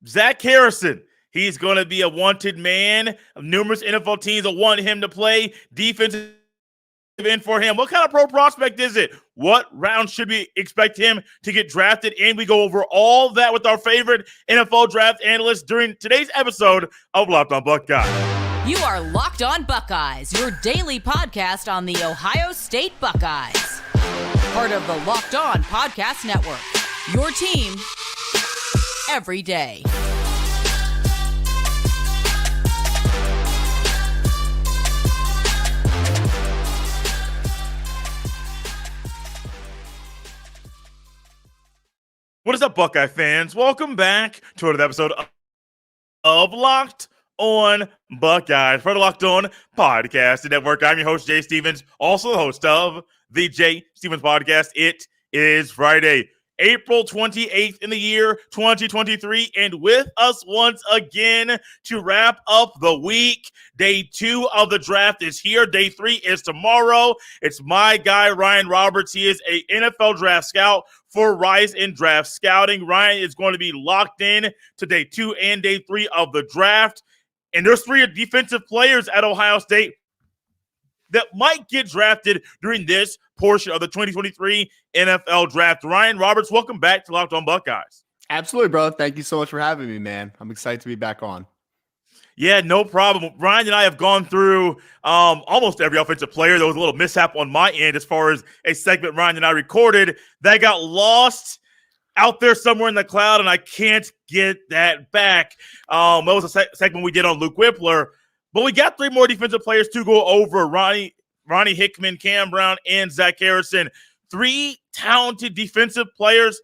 Zach Harrison. He's going to be a wanted man. Numerous NFL teams will want him to play defensive end for him. What kind of pro prospect is it? What round should we expect him to get drafted? And we go over all that with our favorite NFL draft analyst during today's episode of Locked On Buckeyes. You are Locked On Buckeyes, your daily podcast on the Ohio State Buckeyes. Part of the Locked On Podcast Network, your team every day. What is up, Buckeye fans? Welcome back to another episode of Locked On Buckeyes, part of Locked On Podcast Network. I'm your host, Jay Stevens, also the host of the Jay Stevens Podcast. It is Friday, April 28th in the year 2023, and with us once again to wrap up the week. Day 2 of the draft is here. Day 3 is tomorrow. It's my guy, Ryan Roberts. He is a NFL draft scout for Rise in Draft Scouting. Ryan is going to be locked in to day 2 and day 3 of the draft. And there's 3 defensive players at Ohio State that might get drafted during this portion of the 2023 NFL Draft. Ryan Roberts, welcome back to Locked On Buckeyes. Absolutely, brother. Thank you so much for having me, man. I'm excited to be back on. Yeah, no problem. Ryan and I have gone through almost every offensive player. There was a little mishap on my end as far as a segment Ryan and I recorded that got lost out there somewhere in the cloud, and I can't get that back. That was a segment we did on Luke Whippler. But we got 3 more defensive players to go over: Ronnie Hickman, Cam Brown, and Zach Harrison. 3 talented defensive players.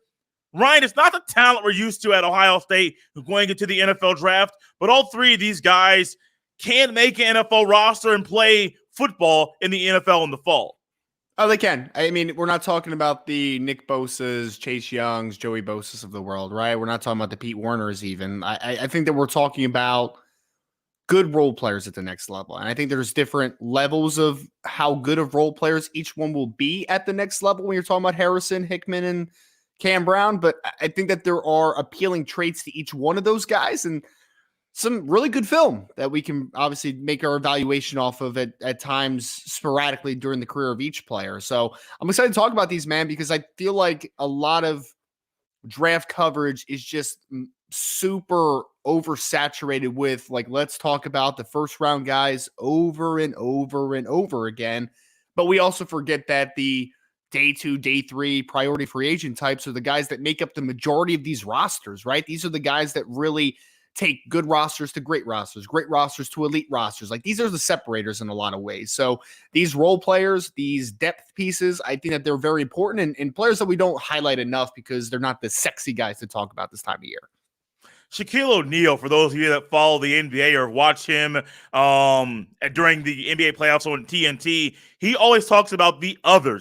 Ryan, it's not the talent we're used to at Ohio State going into the NFL draft, but all 3 of these guys can make an NFL roster and play football in the NFL in the fall. Oh, they can. I mean, we're not talking about the Nick Bosa's, Chase Young's, Joey Bosa's of the world, right? We're not talking about the Pete Warners even. I think that we're talking about good role players at the next level. And I think there's different levels of how good of role players each one will be at the next level when you're talking about Harrison, Hickman, and Cam Brown. But I think that there are appealing traits to each one of those guys and some really good film that we can obviously make our evaluation off of at times sporadically during the career of each player. So I'm excited to talk about these, man, because I feel like a lot of draft coverage is just super oversaturated with, like, let's talk about the first round guys over and over and over again. But we also forget that the day 2, day 3 priority free agent types are the guys that make up the majority of these rosters, right? These are the guys that really take good rosters to great rosters to elite rosters. Like, these are the separators in a lot of ways. So these role players, these depth pieces, I think that they're very important and players that we don't highlight enough because they're not the sexy guys to talk about this time of year. Shaquille O'Neal, for those of you that follow the NBA or watch him during the NBA playoffs on TNT, he always talks about the other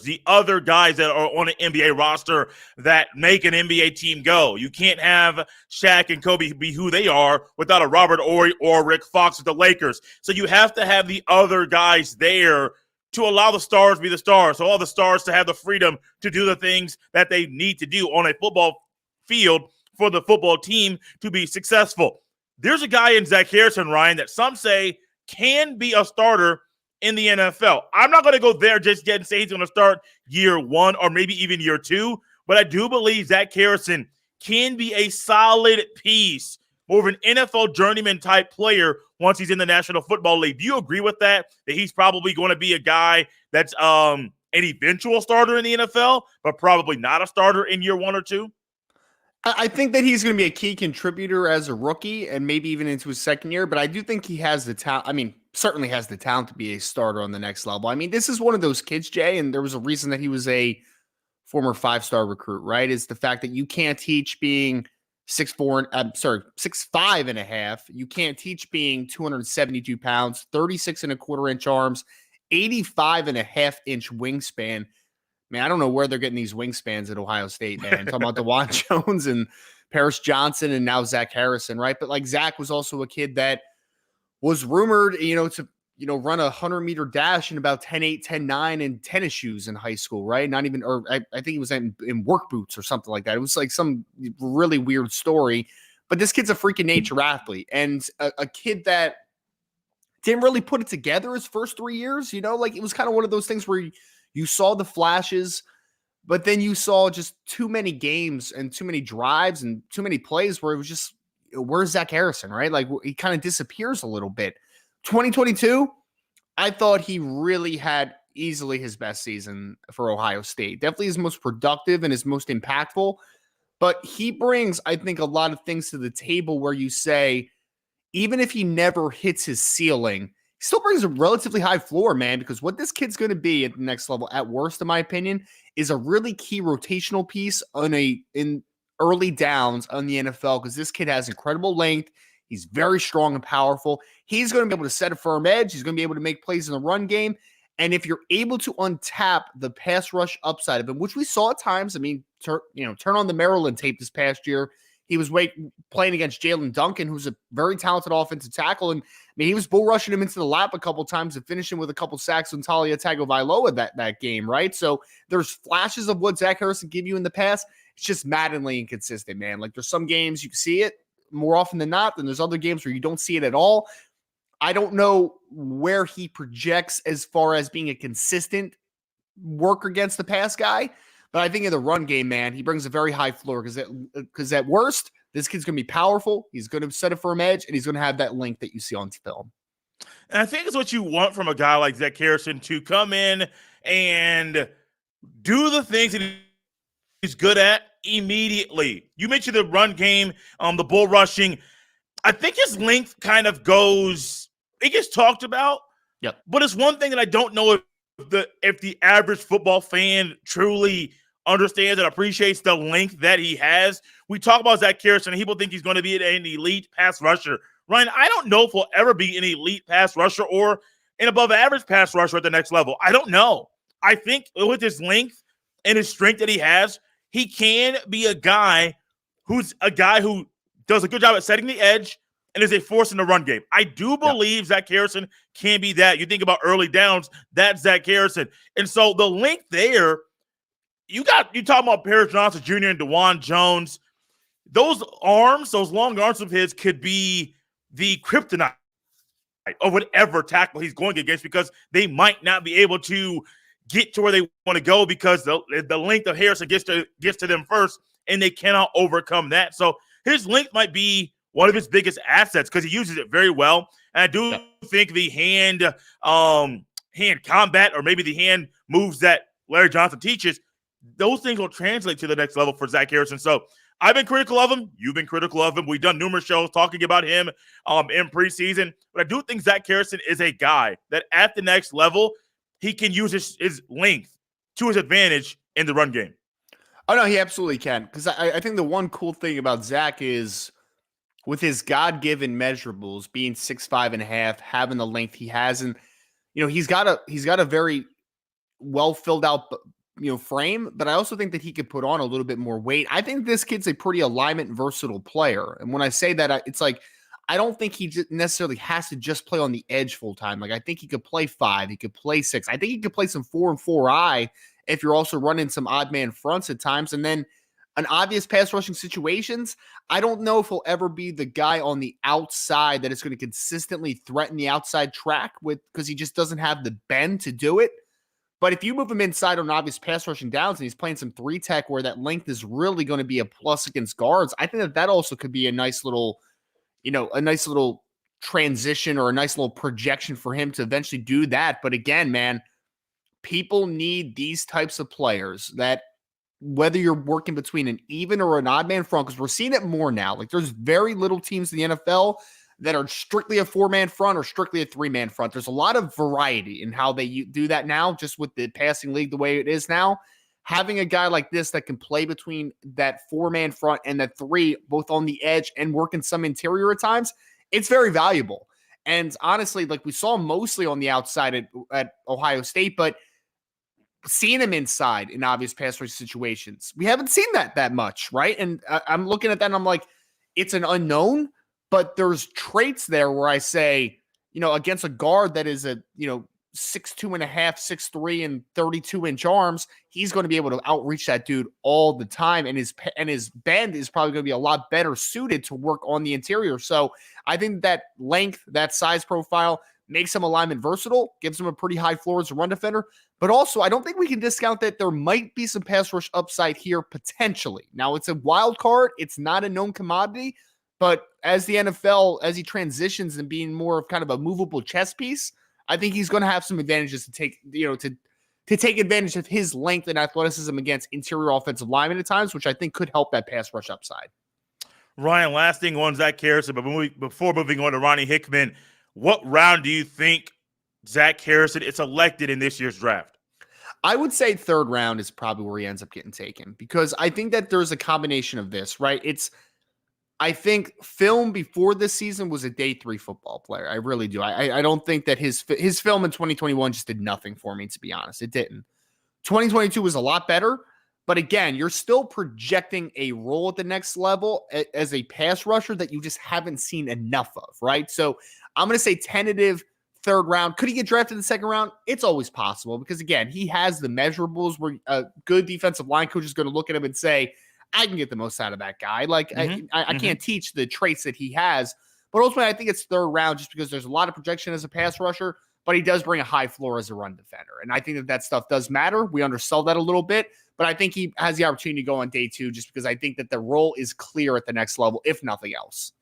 guys that are on an NBA roster that make an NBA team go. You can't have Shaq and Kobe be who they are without a Robert Horry or Rick Fox with the Lakers. So you have to have the other guys there to allow the stars to be the stars. So all the stars to have the freedom to do the things that they need to do on a football field for the football team to be successful. There's a guy in Zach Harrison, Ryan, that some say can be a starter in the NFL. I'm not going to go there just yet and say he's going to start year 1 or maybe even year 2, but I do believe Zach Harrison can be a solid piece, more of an NFL journeyman type player once he's in the National Football League. Do you agree with that he's probably going to be a guy that's an eventual starter in the NFL, but probably not a starter in year 1 or 2? I think that he's going to be a key contributor as a rookie and maybe even into his second year, but I do think he has the talent. I mean, certainly has the talent to be a starter on the next level. I mean, this is one of those kids, Jay, and there was a reason that he was a former 5-star recruit, right? Is the fact that you can't teach being 6'5" and a half. You can't teach being 272 pounds, 36 and a quarter inch arms, 85 and a half inch wingspan. Man, I don't know where they're getting these wingspans at Ohio State, man. Talking about DeJuan Jones and Paris Johnson and now Zach Harrison, right? But like Zach was also a kid that was rumored, to run a 100-meter dash in about 10.8, 10.9 in tennis shoes in high school, right? Not even, or I think he was in work boots or something like that. It was like some really weird story. But this kid's a freaking nature athlete, and a kid that didn't really put it together his first 3 years. Like it was kind of one of those things where you saw the flashes, but then you saw just too many games and too many drives and too many plays where it was just, where's Zach Harrison, right? Like he kind of disappears a little bit. 2022, I thought he really had easily his best season for Ohio State. Definitely his most productive and his most impactful. But he brings, I think, a lot of things to the table where you say, even if he never hits his ceiling, he still brings a relatively high floor, man, because what this kid's going to be at the next level, at worst, in my opinion, is a really key rotational piece in early downs on the NFL, because this kid has incredible length. He's very strong and powerful. He's going to be able to set a firm edge. He's going to be able to make plays in the run game. And if you're able to untap the pass rush upside of him, which we saw at times, I mean, turn on the Maryland tape this past year. He was playing against Jalen Duncan, who's a very talented offensive tackle. And I mean, he was bull rushing him into the lap a couple times and finishing with a couple sacks on Talia Tagovailoa that game, right? So there's flashes of what Zach Harrison give you in the past. It's just maddeningly inconsistent, man. Like there's some games you can see it more often than not, then there's other games where you don't see it at all. I don't know where he projects as far as being a consistent work against the pass guy, but I think in the run game, man, he brings a very high floor because at worst, this kid's going to be powerful. He's going to set a firm edge, and he's going to have that length that you see on film. And I think it's what you want from a guy like Zach Harrison, to come in and do the things that he's good at immediately. You mentioned the run game, the bull rushing. I think his length kind of it gets talked about. Yep. But it's one thing that I don't know if the average football fan truly understands and appreciates the length that he has. We talk about Zach Harrison, and people think he's going to be an elite pass rusher. Ryan, I don't know if he'll ever be an elite pass rusher or an above average pass rusher at the next level. I don't know. I think with his length and his strength that he has, he can be a guy who does a good job at setting the edge and is a force in the run game. I do believe Zach Harrison can be that. You think about early downs, that's Zach Harrison. And so the length there, you talking about Paris Johnson Jr. and DeJuan Jones. Those long arms of his could be the kryptonite or whatever tackle he's going against, because they might not be able to get to where they want to go because the length of Harrison gets to them first, and they cannot overcome that. So his length might be one of his biggest assets because he uses it very well. And I do think the hand combat, or maybe the hand moves that Larry Johnson teaches, those things will translate to the next level for Zach Harrison. So I've been critical of him. You've been critical of him. We've done numerous shows talking about him in preseason. But I do think Zach Harrison is a guy that at the next level, he can use his length to his advantage in the run game. Oh, no, he absolutely can. Because I think the one cool thing about Zach is, with his God-given measurables, being 6'5.5", having the length he has, and he's got a very well filled out frame, but I also think that he could put on a little bit more weight. I think this kid's a pretty alignment versatile player, and when I say that, it's like I don't think he necessarily has to just play on the edge full time. Like I think he could play 5, he could play 6. I think he could play some 4 and 4-eye if you're also running some odd man fronts at times, and then an obvious pass rushing situations. I don't know if he'll ever be the guy on the outside that is going to consistently threaten the outside track because he just doesn't have the bend to do it. But if you move him inside on obvious pass rushing downs and he's playing some 3-tech where that length is really going to be a plus against guards, I think that also could be a nice little transition or a nice little projection for him to eventually do that. But again, man, people need these types of players that, whether you're working between an even or an odd man front, because we're seeing it more now. Like there's very little teams in the NFL that are strictly a 4-man front or strictly a 3-man front. There's a lot of variety in how they do that now, just with the passing league the way it is now. Having a guy like this that can play between that 4-man front and that 3, both on the edge and working some interior at times, it's very valuable. And honestly, like we saw mostly on the outside at Ohio State, but seeing him inside in obvious pass rush situations, we haven't seen that much, right? And I'm looking at that and I'm like, it's an unknown, but there's traits there where I say, against a guard that is 6'2.5", 6'3", and 32-inch arms, he's going to be able to outreach that dude all the time. And his bend is probably going to be a lot better suited to work on the interior. So I think that length, that size profile makes him a lineman versatile, gives him a pretty high floor as a run defender. But also, I don't think we can discount that there might be some pass rush upside here potentially. Now, it's a wild card. It's not a known commodity. But as the NFL, as he transitions and being more of kind of a movable chess piece, I think he's going to have some advantages to take, to take advantage of his length and athleticism against interior offensive linemen at times, which I think could help that pass rush upside. Ryan, last thing on Zach Harrison, but before moving on to Ronnie Hickman, what round do you think Zach Harrison is selected in this year's draft? I would say third round is probably where he ends up getting taken, because I think that there's a combination of this, right? I think film before this season was a day 3 football player. I really do. I don't think that his film in 2021 just did nothing for me, to be honest. It didn't. 2022 was a lot better, but again, you're still projecting a role at the next level as a pass rusher that you just haven't seen enough of, right? So I'm going to say tentative third round. Could he get drafted in the second round? It's always possible, because again, he has the measurables where a good defensive line coach is going to look at him and say, I can get the most out of that guy. Like I can't teach the traits that he has, but ultimately I think it's third round just because there's a lot of projection as a pass rusher, but he does bring a high floor as a run defender. And I think that stuff does matter. We undersell that a little bit, but I think he has the opportunity to go on day 2 just because I think that the role is clear at the next level, if nothing else.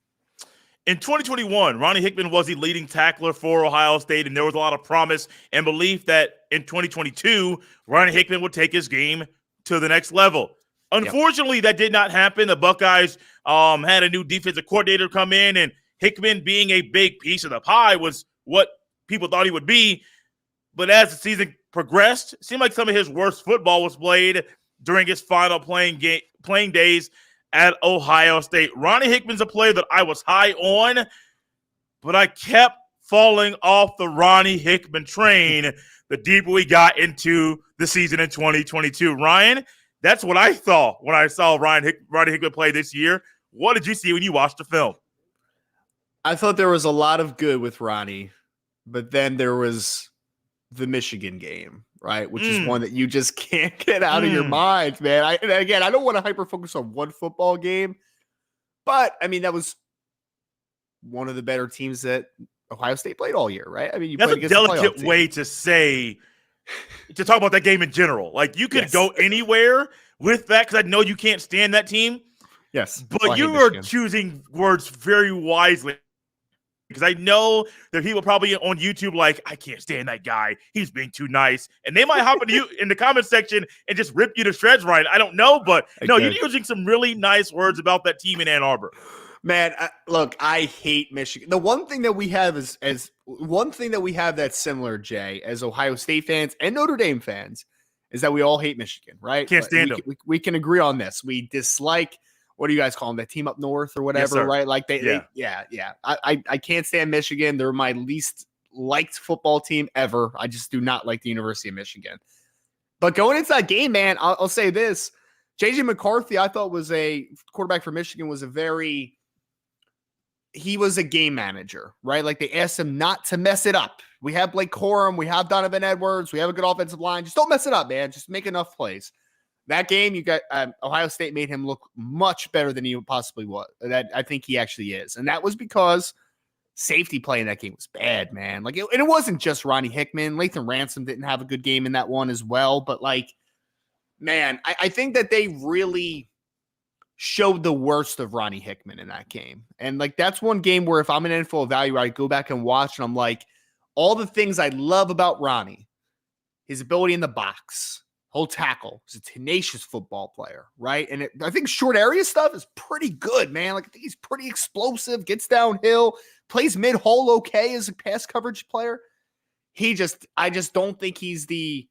In 2021, Ronnie Hickman was the leading tackler for Ohio State, and there was a lot of promise and belief that in 2022, Ronnie Hickman would take his game to the next level. Unfortunately, that did not happen. The Buckeyes had a new defensive coordinator come in, and Hickman, being a big piece of the pie, was what people thought he would be. But as the season progressed, it seemed like some of his worst football was played during his final playing days at Ohio State. Ronnie Hickman's a player that I was high on, but I kept falling off the Ronnie Hickman train the deeper we got into the season in 2022. Ryan, that's what I thought when I saw Ronnie Hickman play this year. What did you see when you watched the film? I thought there was a lot of good with Ronnie, but then there was the Michigan game, right? Which is one that you just can't get out of your mind, man. And again, I don't want to hyper-focus on one football game, but, I mean, that was one of the better teams that Ohio State played all year, right? I mean, that's a delicate way to say – to talk about that game in general. Like, you could go anywhere with that, because I know you can't stand that team. Yes. But you are choosing words very wisely, because I know there are people probably on YouTube like, I can't stand that guy. He's being too nice. And they might hop into you in the comment section and just rip you to shreds, Ryan. I don't know, but no, you're using some really nice words about that team in Ann Arbor. Man, look, I hate Michigan. The one thing that we have that's similar, Jay, as Ohio State fans and Notre Dame fans, is that we all hate Michigan, right? Can't stand them. We can agree on this. We dislike, what do you guys call them? That team up north or whatever, right? Like I can't stand Michigan. They're my least liked football team ever. I just do not like the University of Michigan. But going into that game, man, I'll say this: JJ McCarthy, I thought was a quarterback for Michigan, he was a game manager, right? Like, they asked him not to mess it up. We have Blake Corum. We have Donovan Edwards. We have a good offensive line. Just don't mess it up, man. Just make enough plays. That game, you got Ohio State made him look much better than he possibly was. That I think he actually is. And that was because safety play in that game was bad, man. Like, and it wasn't just Ronnie Hickman. Lathan Ransom didn't have a good game in that one as well. But, like, man, I think that they really showed the worst of Ronnie Hickman in that game. And, like, that's one game where if I'm an NFL evaluator, I go back and watch, and I'm like, all the things I love about Ronnie, his ability in the box, whole tackle, he's a tenacious football player, right? And I think short area stuff is pretty good, man. Like, I think he's pretty explosive, gets downhill, plays mid-hole okay as a pass coverage player. I just don't think he's the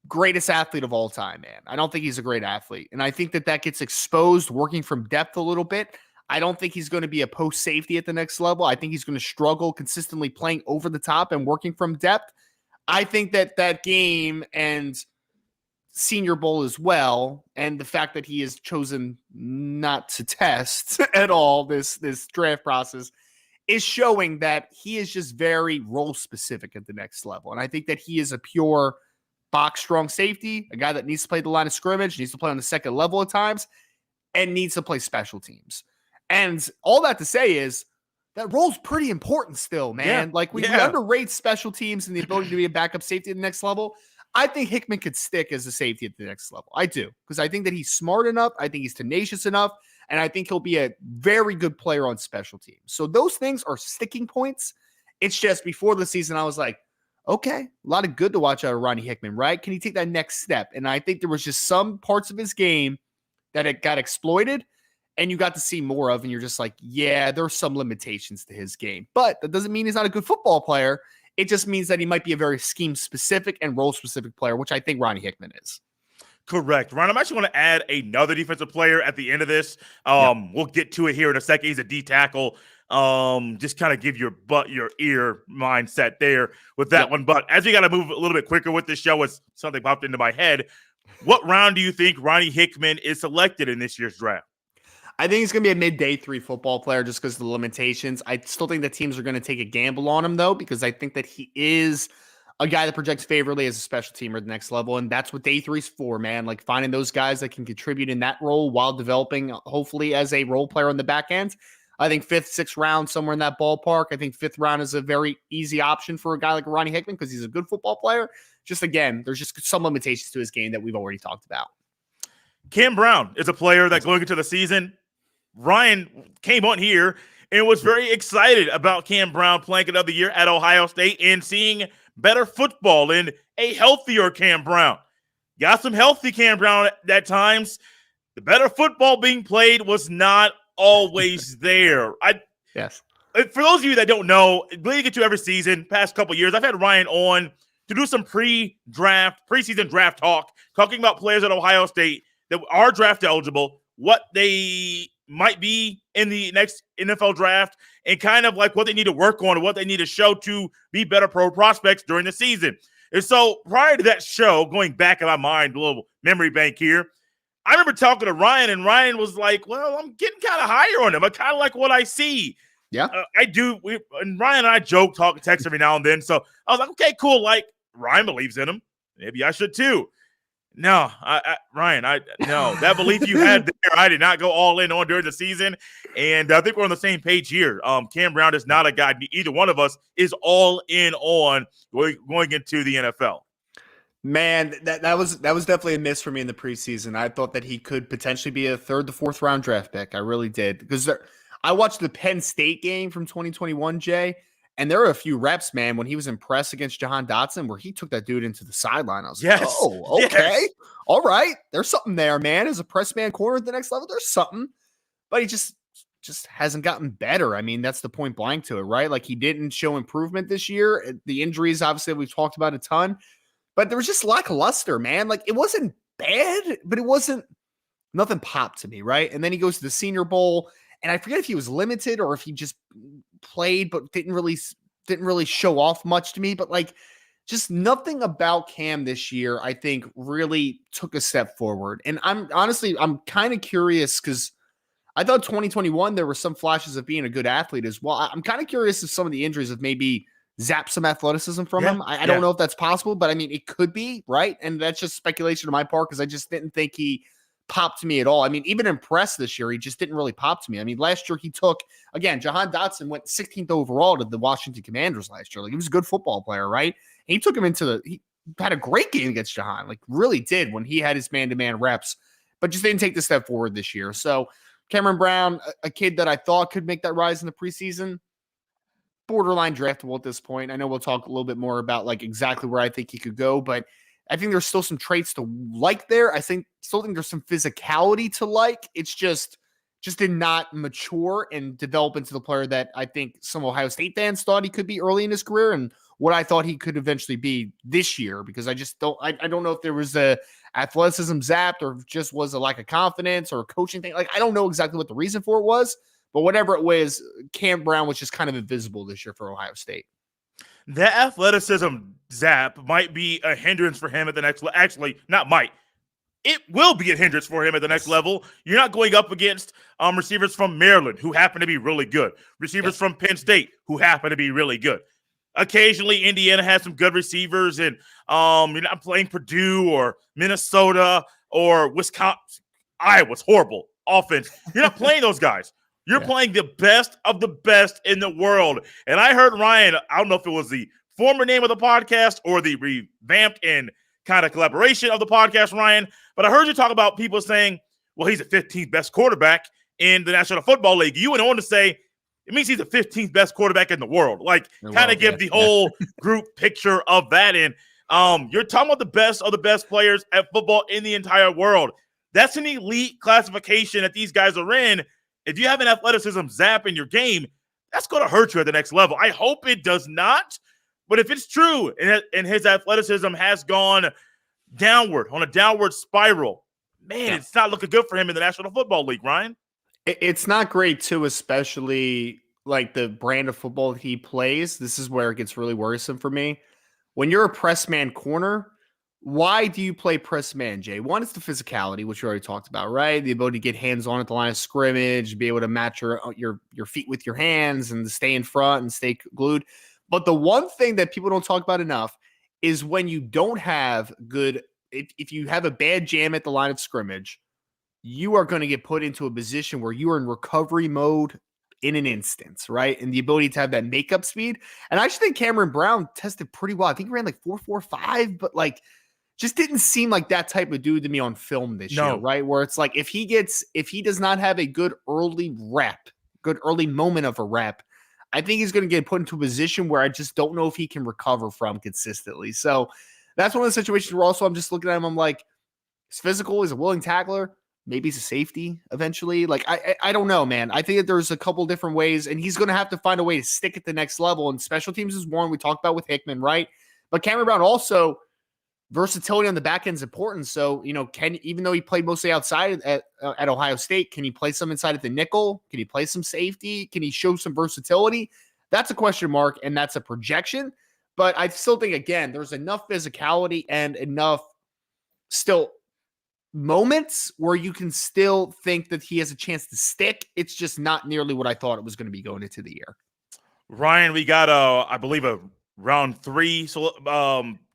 greatest athlete of all time, man. I don't think he's a great athlete. And I think that gets exposed working from depth a little bit. I don't think he's going to be a post safety at the next level. I think he's going to struggle consistently playing over the top and working from depth. I think that game and Senior Bowl as well, and the fact that he has chosen not to test at all this draft process, is showing that he is just very role specific at the next level. And I think that he is a pure box strong safety, a guy that needs to play the line of scrimmage, needs to play on the second level at times, and needs to play special teams. And all that to say is that role's pretty important still, man. We underrate special teams and the ability to be a backup safety at the next level. I think Hickman could stick as a safety at the next level. I do, because I think that he's smart enough. I think he's tenacious enough. And I think he'll be a very good player on special teams. So those things are sticking points. It's just before the season, I was like, okay, a lot of good to watch out of Ronnie Hickman, right? Can he take that next step? And I think there was just some parts of his game that it got exploited and you got to see more of. And you're just like, yeah, there's some limitations to his game. But that doesn't mean he's not a good football player. It just means that he might be a very scheme-specific and role-specific player, which I think Ronnie Hickman is. Correct. Ron, I'm actually going to add another defensive player at the end of this. We'll get to it here in a second. He's a D tackle. Just kind of give your ear mindset there with that one. But as we got to move a little bit quicker with this show, as something popped into my head, what round do you think Ronnie Hickman is selected in this year's draft? I think he's going to be a mid-day 3 football player just because of the limitations. I still think that teams are going to take a gamble on him, though, because I think that he is a guy that projects favorably as a special teamer at the next level, and that's what day 3 is for, man. Like finding those guys that can contribute in that role while developing, hopefully, as a role player on the back end. I think 5th, 6th round, somewhere in that ballpark. I think 5th round is a very easy option for a guy like Ronnie Hickman because he's a good football player. Just again, there's just some limitations to his game that we've already talked about. Cam Brown is a player that going into the season, Ryan came on here and was very excited about Cam Brown playing another year at Ohio State and seeing better football and a healthier Cam Brown. Got some healthy Cam Brown at times. The better football being played was not always there. Yes. For those of you that don't know, leading into every season, past couple years, I've had Ryan on to do some preseason draft talk, talking about players at Ohio State that are draft eligible, what they might be in the next NFL draft, and kind of like what they need to work on and what they need to show to be better pro prospects during the season. And so prior to that show, going back in my mind, a little memory bank here, I remember talking to Ryan, and Ryan was like, well, I'm getting kind of higher on him. I kind of like what I see. Yeah, I do. And Ryan and I joke, talk, text every now and then. So I was like, okay, cool. Like Ryan believes in him. Maybe I should too. No, Ryan, that belief you had there, I did not go all in on during the season. And I think we're on the same page here. Cam Brown is not a guy either one of us is all in on going into the NFL. Man, that was definitely a miss for me in the preseason. I thought that he could potentially be a 3rd to 4th round draft pick. I really did. Because I watched the Penn State game from 2021, Jay, and there were a few reps, man, when he was in press against Jahan Dotson where he took that dude into the sideline. I was like, oh, okay. Yes. All right. There's something there, man. As a press man corner at the next level, there's something. But he just hasn't gotten better. I mean, that's the point blank to it, right? Like he didn't show improvement this year. The injuries, obviously, we've talked about a ton. But there was just lackluster, man. Like it wasn't bad, but it wasn't nothing popped to me, right? And then he goes to the Senior Bowl, and I forget if he was limited or if he just played but didn't really show off much to me. But like just nothing about Cam this year, I think, really took a step forward. And I'm kind of curious because I thought 2021 there were some flashes of being a good athlete as well. I'm kind of curious if some of the injuries have maybe zap some athleticism from him. I don't know if that's possible, but I mean, it could be, right? And that's just speculation on my part because I just didn't think he popped to me at all. I mean, even in press this year, he just didn't really pop to me. I mean, last year he took, again, Jahan Dotson went 16th overall to the Washington Commanders last year. Like he was a good football player, right? And he took him he had a great game against Jahan, like really did when he had his man-to-man reps, but just didn't take the step forward this year. So Cameron Brown, a kid that I thought could make that rise in the preseason, borderline draftable at this point. I know we'll talk a little bit more about like exactly where I think he could go, but I think there's still some traits to like there. I still think there's some physicality to like. It's just did not mature and develop into the player that I think some Ohio State fans thought he could be early in his career and what I thought he could eventually be this year, because I don't know if there was a athleticism zapped or just was a lack of confidence or a coaching thing. Like, I don't know exactly what the reason for it was, but whatever it was, Cam Brown was just kind of invisible this year for Ohio State. That athleticism zap might be a hindrance for him at the next – actually, not might. it will be a hindrance for him at the next level. You're not going up against receivers from Maryland who happen to be really good, receivers from Penn State who happen to be really good. Occasionally, Indiana has some good receivers, and you're not playing Purdue or Minnesota or Wisconsin. Iowa's horrible offense. You're not playing those guys. You're playing the best of the best in the world. And I heard Ryan, I don't know if it was the former name of the podcast or the revamped and kind of collaboration of the podcast, Ryan, but I heard you talk about people saying, well, he's the 15th best quarterback in the National Football League. You went on to say, it means he's the 15th best quarterback in the world. Like, kind of give the whole group picture of that. And you're talking about the best of the best players at football in the entire world. That's an elite classification that these guys are in. If you have an athleticism zap in your game, that's going to hurt you at the next level. I hope it does not. But if it's true and his athleticism has gone downward, on a downward spiral, man, it's not looking good for him in the National Football League, Ryan. It's not great, too, especially like the brand of football that he plays. This is where it gets really worrisome for me. When you're a press man corner, why do you play press man, Jay? One, it's the physicality, which we already talked about, right? The ability to get hands-on at the line of scrimmage, be able to match your feet with your hands and to stay in front and stay glued. But the one thing that people don't talk about enough is when you don't have good – if you have a bad jam at the line of scrimmage, you are going to get put into a position where you are in recovery mode in an instance, right? And the ability to have that makeup speed. And I actually think Cameron Brown tested pretty well. I think he ran like 4.45, but like just didn't seem like that type of dude to me on film this year, right? Where it's like if he does not have a good early moment of a rep, I think he's going to get put into a position where I just don't know if he can recover from consistently. So that's one of the situations where also I'm just looking at him. I'm like, he's physical. He's a willing tackler. Maybe he's a safety eventually. Like, I don't know, man. I think that there's a couple different ways, and he's going to have to find a way to stick at the next level. And special teams is one we talked about with Hickman, right? But Cameron Brown also, versatility on the back end is important. So, even though he played mostly outside at Ohio State, can he play some inside at the nickel? Can he play some safety? Can he show some versatility? That's a question mark, and that's a projection. But I still think, again, there's enough physicality and enough still moments where you can still think that he has a chance to stick. It's just not nearly what I thought it was going to be going into the year. Ryan, we got, I believe, a round 3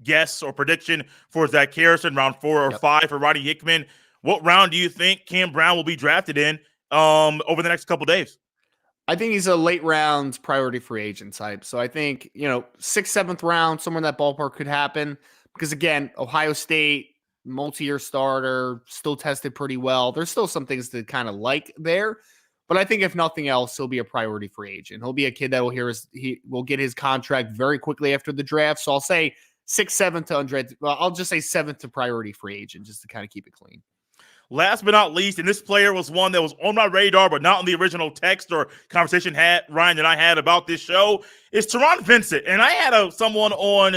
guess or prediction for Zach Harrison, round 4 or 5 for Ronnie Hickman. What round do you think Cam Brown will be drafted in over the next couple days? I think he's a late round priority free agent type. So I think, 6th, 7th round, somewhere in that ballpark could happen. Because again, Ohio State, multi-year starter, still tested pretty well. There's still some things to kind of like there. But I think if nothing else, he'll be a priority free agent. He'll be a kid that he will get his contract very quickly after the draft. So I'll say 6th, 7th to undrafted. Well, I'll just say 7th to priority free agent just to kind of keep it clean. Last but not least, and this player was one that was on my radar, but not on the original text or conversation Ryan and I had about this show, is Taron Vincent. And I had someone on,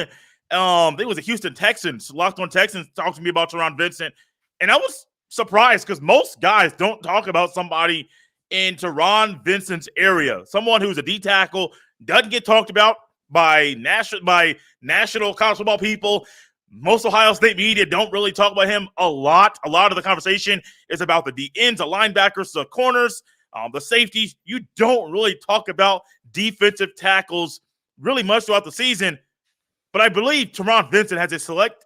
I think it was the Houston Texans, Locked On Texans, talk to me about Taron Vincent. And I was surprised because most guys don't talk about somebody in Taron Vincent's area. Someone who's a D tackle, doesn't get talked about by national college football people. Most Ohio State media don't really talk about him a lot. A lot of the conversation is about the D ends, the linebackers, the corners, the safeties. You don't really talk about defensive tackles really much throughout the season. But I believe Taron Vincent has a select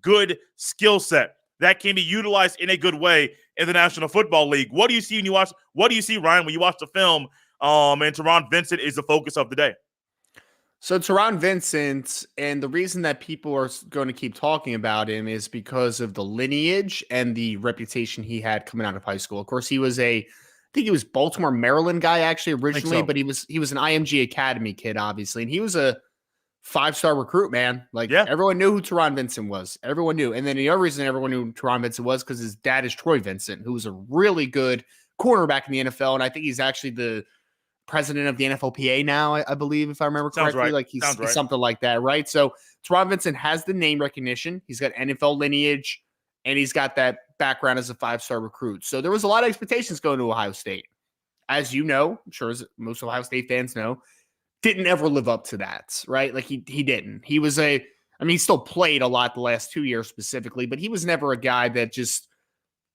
good skill set that can be utilized in a good way in the National Football League. What do you see Ryan, when you watch the film and Taron Vincent is the focus of the day? So Taron Vincent, and the reason that people are going to keep talking about him is because of the lineage and the reputation he had coming out of high school. Of course, I think he was Baltimore, Maryland guy actually originally, but he was an IMG Academy kid, obviously. And he was a 5-star recruit, man. Everyone knew who Taron Vincent was. Everyone knew. And then the other reason everyone knew who Taron Vincent was because his dad is Troy Vincent, who was a really good cornerback in the NFL. And I think he's actually the president of the NFLPA now, I believe, if I remember correctly. Right. He's something like that, right? So Taron Vincent has the name recognition. He's got NFL lineage, and he's got that background as a 5-star recruit. So there was a lot of expectations going to Ohio State. As you know, I'm sure as most Ohio State fans know, didn't ever live up to that, right? He didn't. He was I mean, he still played a lot the last 2 years specifically, but he was never a guy that just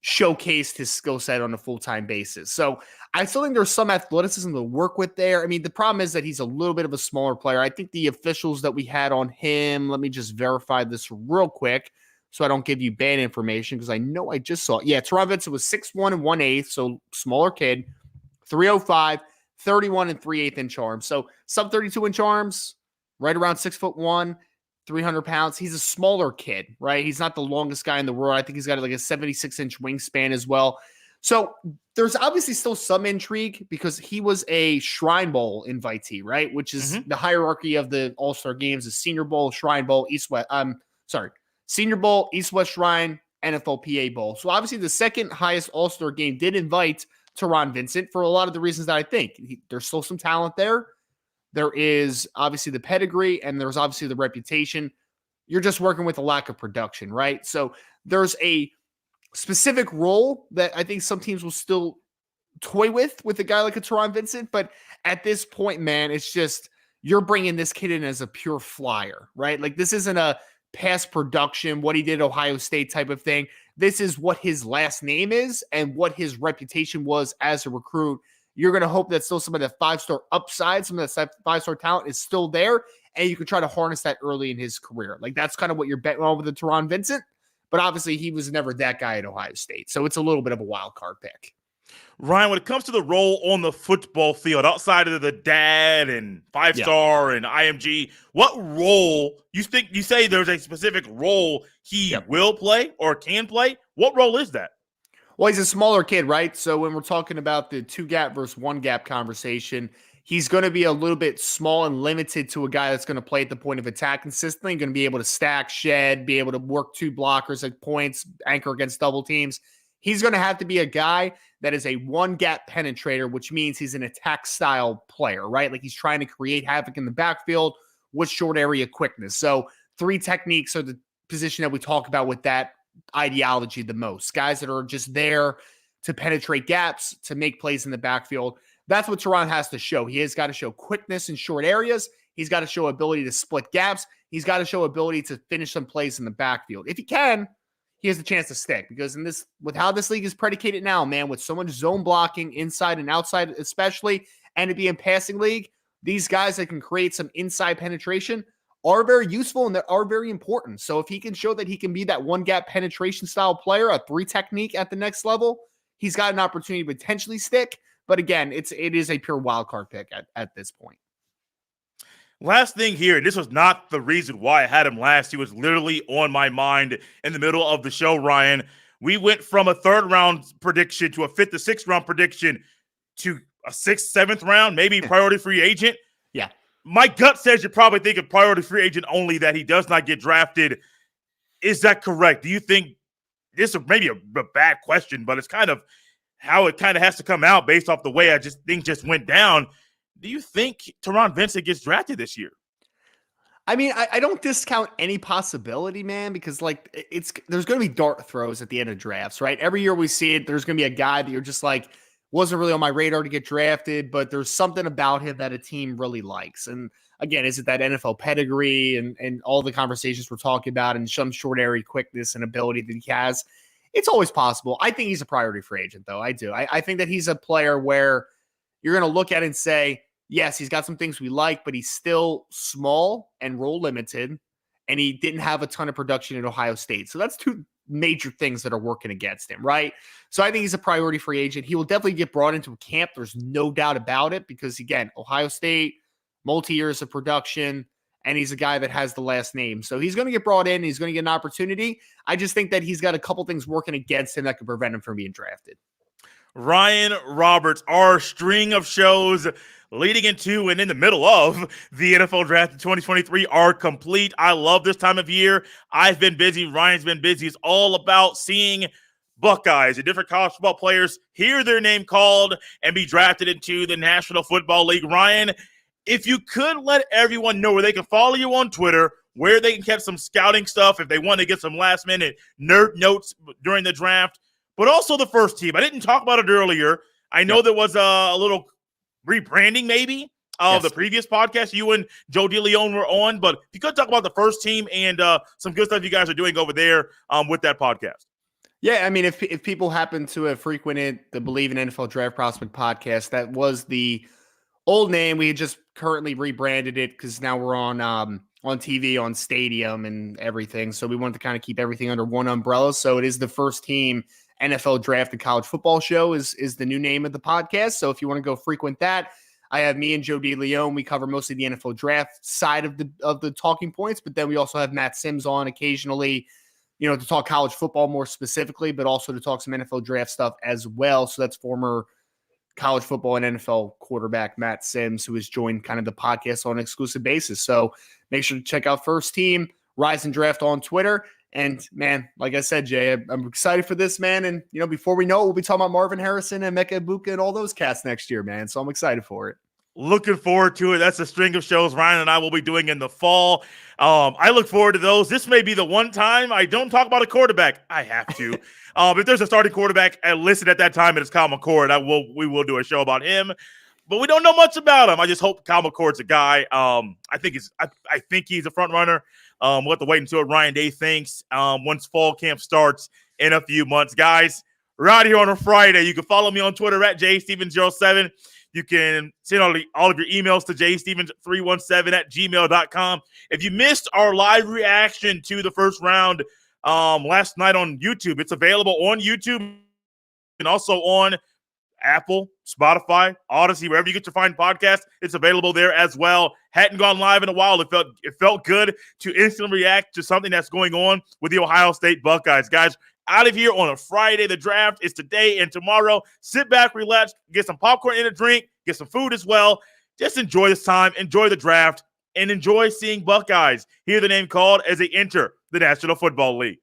showcased his skill set on a full-time basis. So I still think there's some athleticism to work with there. I mean, the problem is that he's a little bit of a smaller player. I think the officials that we had on him, let me just verify this real quick so I don't give you bad information because I know I just saw it. Yeah, Taron Vincent was 6'1" and 1/8, so smaller kid, 305, 31 and 3/8 inch arms. So sub 32 inch arms, right around 6'1", 300 pounds. He's a smaller kid, right? He's not the longest guy in the world. I think he's got like a 76-inch wingspan as well. So there's obviously still some intrigue because he was a Shrine Bowl invitee, right? Which is the hierarchy of the All-Star games: is Senior Bowl, Shrine Bowl, Senior Bowl, East-West Shrine, NFLPA Bowl. So obviously the second highest All-Star game did invite Taron Vincent for a lot of the reasons that I think. There's still some talent there. There is obviously the pedigree and there's obviously the reputation. You're just working with a lack of production, right? So there's a specific role that I think some teams will still toy with a guy like a Taron Vincent. But at this point, man, it's just you're bringing this kid in as a pure flyer, right? Like this isn't a past production, what he did at Ohio State type of thing. This is what his last name is and what his reputation was as a recruit. You're going to hope that still some of the 5-star upside, some of that 5-star talent is still there, and you can try to harness that early in his career. Like that's kind of what you're betting on with the Taron Vincent, but obviously he was never that guy at Ohio State, so it's a little bit of a wild card pick. Ryan, when it comes to the role on the football field, outside of the dad and 5-star and IMG, what role you say there's a specific role he will play or can play? What role is that? Well, he's a smaller kid, right? So when we're talking about the 2-gap versus 1-gap conversation, he's going to be a little bit small and limited to a guy that's going to play at the point of attack consistently, going to be able to stack, shed, be able to work 2 blockers at points, anchor against double teams. He's going to have to be a guy that is a 1-gap penetrator, which means he's an attack style player, right? Like he's trying to create havoc in the backfield with short area quickness. So 3 techniques are the position that we talk about with that ideology the most. Guys that are just there to penetrate gaps, to make plays in the backfield. That's what Taron has to show. He has got to show quickness in short areas. He's got to show ability to split gaps. He's got to show ability to finish some plays in the backfield. If he can, he has a chance to stick because with how this league is predicated now, man, with so much zone blocking inside and outside, especially, and it being passing league, these guys that can create some inside penetration are very useful and they are very important. So if he can show that he can be that 1-gap penetration style player, a 3 technique at the next level, he's got an opportunity to potentially stick. But again, it is a pure wild card pick at this point. Last thing here, this was not the reason why I had him last. He was literally on my mind in the middle of the show, Ryan. We went from a 3rd round prediction to a 5th to 6th round prediction to a 6th, 7th round, maybe priority free agent. Yeah. My gut says you're probably thinking priority free agent only, that he does not get drafted. Is that correct? Do you think this is maybe a bad question, but it's kind of how it kind of has to come out based off the way things just went down. Do you think Taron Vincent gets drafted this year? I mean, I don't discount any possibility, man, because like there's going to be dart throws at the end of drafts, right? Every year we see it, there's going to be a guy that you're just like, wasn't really on my radar to get drafted, but there's something about him that a team really likes. And again, is it that NFL pedigree and all the conversations we're talking about and some short area quickness and ability that he has? It's always possible. I think he's a priority free agent, though. I do. I think that he's a player where you're going to look at it and say, yes, he's got some things we like, but he's still small and role limited, and he didn't have a ton of production at Ohio State. So that's 2 major things that are working against him, right? So I think he's a priority free agent. He will definitely get brought into a camp. There's no doubt about it because, again, Ohio State, multi-years of production, and he's a guy that has the last name. So he's going to get brought in. He's going to get an opportunity. I just think that he's got a couple things working against him that could prevent him from being drafted. Ryan Roberts, our string of shows leading into and in the middle of the NFL Draft in 2023 are complete. I love this time of year. I've been busy. Ryan's been busy. It's all about seeing Buckeyes and different college football players hear their name called and be drafted into the National Football League. Ryan, if you could let everyone know where they can follow you on Twitter, where they can catch some scouting stuff if they want to get some last-minute nerd notes during the draft, but also the first team. I didn't talk about it earlier. I know there was a little rebranding maybe of the previous podcast you and Joe DeLeon were on. But if you could talk about the first team and some good stuff you guys are doing over there with that podcast. Yeah, I mean, if people happen to have frequented the Believe in NFL Draft Prospect podcast, that was the old name. We had just currently rebranded it because now we're on TV, on Stadium and everything. So we wanted to kind of keep everything under one umbrella. So it is the First Team NFL Draft and College Football Show is the new name of the podcast. So if you want to go frequent that, I have me and Joe DeLeon. We cover mostly the NFL draft side of the talking points, but then we also have Matt Sims on occasionally, to talk college football more specifically, but also to talk some NFL draft stuff as well. So that's former college football and NFL quarterback Matt Sims, who has joined kind of the podcast on an exclusive basis. So make sure to check out First Team, Rise and Draft on Twitter. And man, like I said, Jay, I'm excited for this, man. And before we know it, we'll be talking about Marvin Harrison and Mecca Ibuka and all those cats next year, man. So I'm excited for it. Looking forward to it. That's a string of shows Ryan and I will be doing in the fall. I look forward to those. This may be the one time I don't talk about a quarterback. I have to. If there's a starting quarterback listed at that time, and it's Kyle McCord, we will do a show about him. But we don't know much about him. I just hope Kyle McCord's a guy. I think he's a front runner. We'll have to wait until Ryan Day thinks once fall camp starts in a few months. Guys, we're out here on a Friday. You can follow me on Twitter at jstevens07. You can send all of your emails to jstevens317@gmail.com. If you missed our live reaction to the first round last night on YouTube, it's available on YouTube and also on Apple, Spotify, Odyssey, wherever you get your fine podcast. It's available there as well. Hadn't gone live in a while. It felt good to instantly react to something that's going on with the Ohio State Buckeyes. Guys, out of here on a Friday. The draft is today and tomorrow. Sit back, relax, get some popcorn and a drink, get some food as well. Just enjoy this time, enjoy the draft, and enjoy seeing Buckeyes hear the name called as they enter the National Football League.